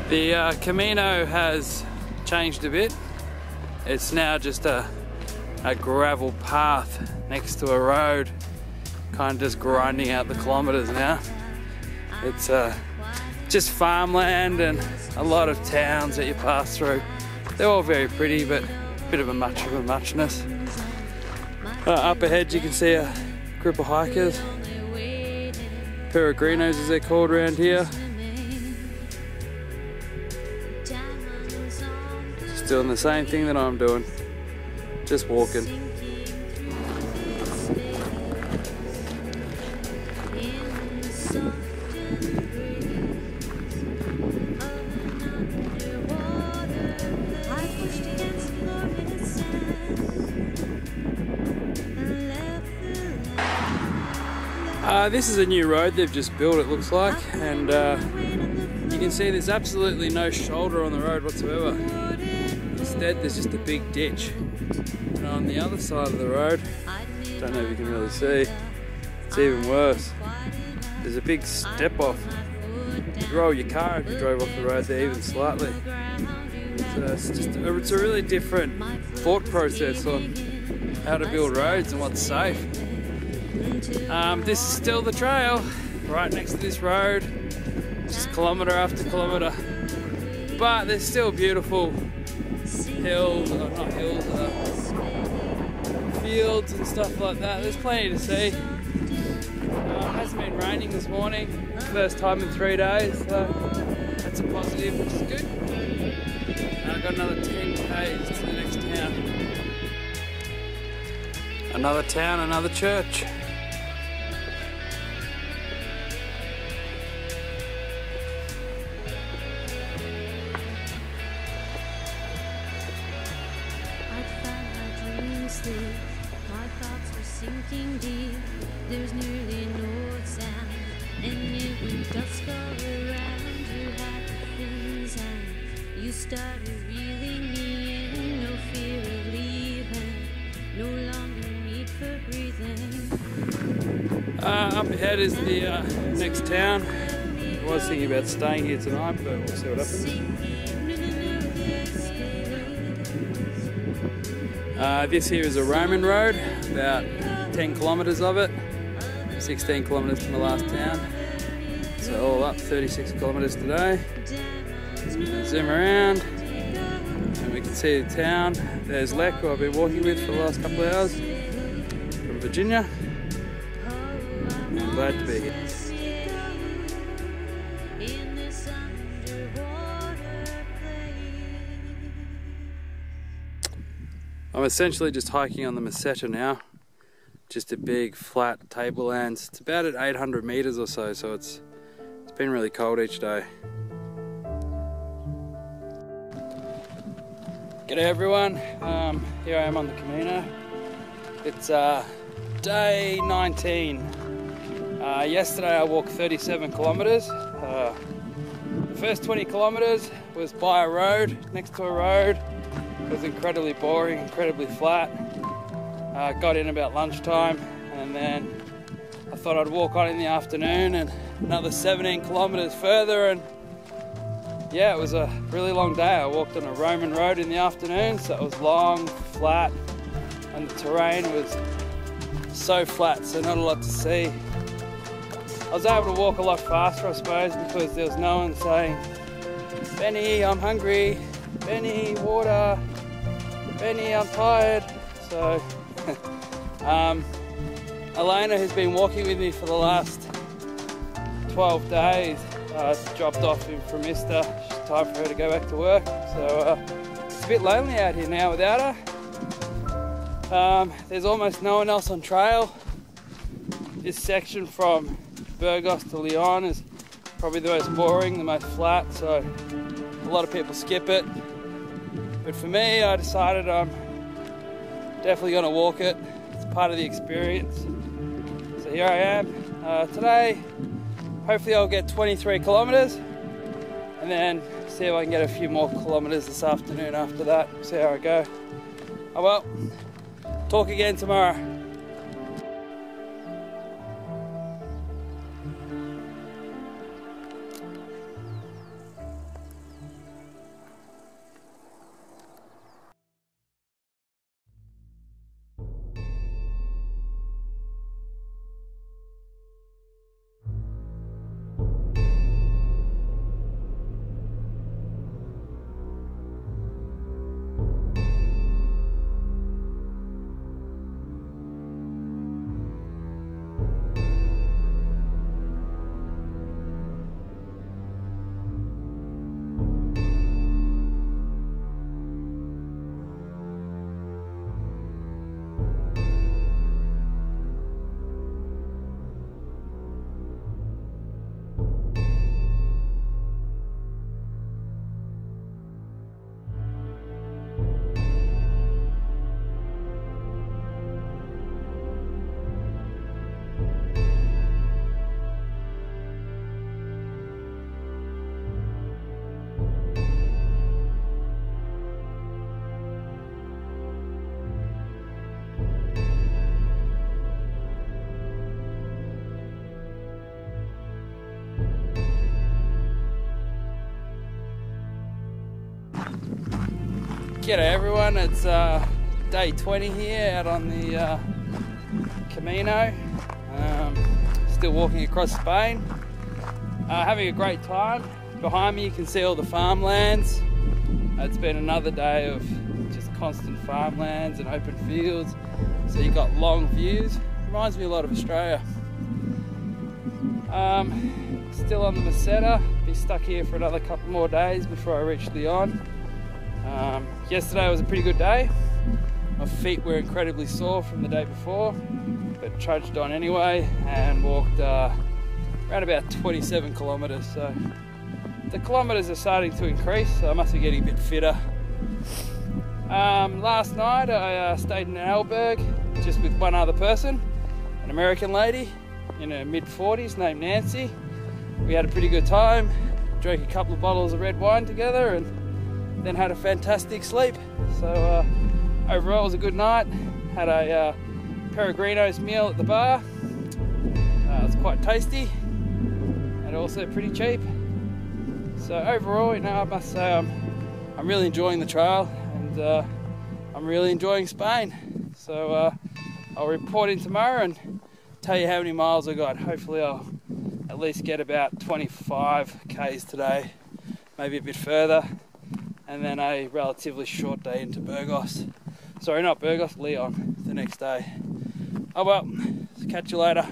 The Camino has changed a bit. It's now just a gravel path next to a road, kind of just grinding out the kilometers now. It's just farmland and a lot of towns that you pass through. They're all very pretty, but a bit of a muchness. Up ahead you can see a group of hikers, peregrinos as they're called around here. Just doing the same thing that I'm doing, just walking. This is a new road they've just built, it looks like, and you can see there's absolutely no shoulder on the road whatsoever. Instead there's just a big ditch, and on the other side of the road, don't know if you can really see, it's even worse. There's a big step off. You'd roll your car if you drove off the road there even slightly. So it's a really different thought process on how to build roads and what's safe. This is still the trail, right next to this road, just kilometre after kilometre. But there's still beautiful hills, not hills, fields and stuff like that. There's plenty to see. It hasn't been raining this morning, first time in 3 days, so that's a positive, which is good. I've got another 10 k's to the next town. Another town, another church. My thoughts were sinking deep. There's nearly no sound, and it went dusk all around. You had the things, and you started reeling me in. No fear of leaving, no longer need for breathing. Up ahead is the next town. I was thinking about staying here tonight, but we'll see what happens. This here is a Roman road, about 10 kilometres of it, 16 kilometres to my last town, so all up 36 kilometres today. Zoom around and we can see the town. There's Lek, who I've been walking with for the last couple of hours, from Virginia. I'm glad to be here. I'm essentially just hiking on the Meseta now, just a big flat tablelands. It's about at 800 meters or so, so it's been really cold each day. G'day everyone, here I am on the Camino. It's day 19. Yesterday I walked 37 kilometers. The first 20 kilometers was by a road, next to a road. It was incredibly boring, incredibly flat. Got in about lunchtime, and then I thought I'd walk on in the afternoon and another 17 kilometers further, and yeah, it was a really long day. I walked on a Roman road in the afternoon, so it was long, flat, and the terrain was so flat, so not a lot to see. I was able to walk a lot faster, I suppose, because there was no one saying, "Benny, I'm hungry. Benny, water. Benny, I'm tired." So, Elena, who's been walking with me for the last 12 days, dropped off in Framista. It's time for her to go back to work. So, it's a bit lonely out here now without her. There's almost no one else on trail. This section from Burgos to Lyon is probably the most boring, the most flat, so a lot of people skip it. But for me, I decided I'm definitely going to walk it. It's part of the experience. So here I am. Today, hopefully I'll get 23 kilometers, and then see if I can get a few more kilometers this afternoon after that. See how I go. Oh well, talk again tomorrow. G'day everyone, it's day 20 here out on the Camino. Still walking across Spain. Having a great time. Behind me you can see all the farmlands. It's been another day of just constant farmlands and open fields. So you've got long views. Reminds me a lot of Australia. Still on the Meseta. Be stuck here for another couple more days before I reach Leon. Yesterday was a pretty good day. My feet were incredibly sore from the day before, but trudged on anyway and walked around about 27 kilometers. So the kilometers are starting to increase, so I must be getting a bit fitter. Last night I stayed in an albergue just with one other person, an American lady in her mid-40s named Nancy. We had a pretty good time, drank a couple of bottles of red wine together and then had a fantastic sleep. So overall it was a good night. Had a Peregrino's meal at the bar. It was quite tasty and also pretty cheap. So overall, you know, I must say I'm really enjoying the trail and I'm really enjoying Spain. So I'll report in tomorrow and tell you how many miles I got. Hopefully I'll at least get about 25 k's today, maybe a bit further, and then a relatively short day into Burgos. Sorry, not Burgos, Leon, the next day. Oh well, catch you later.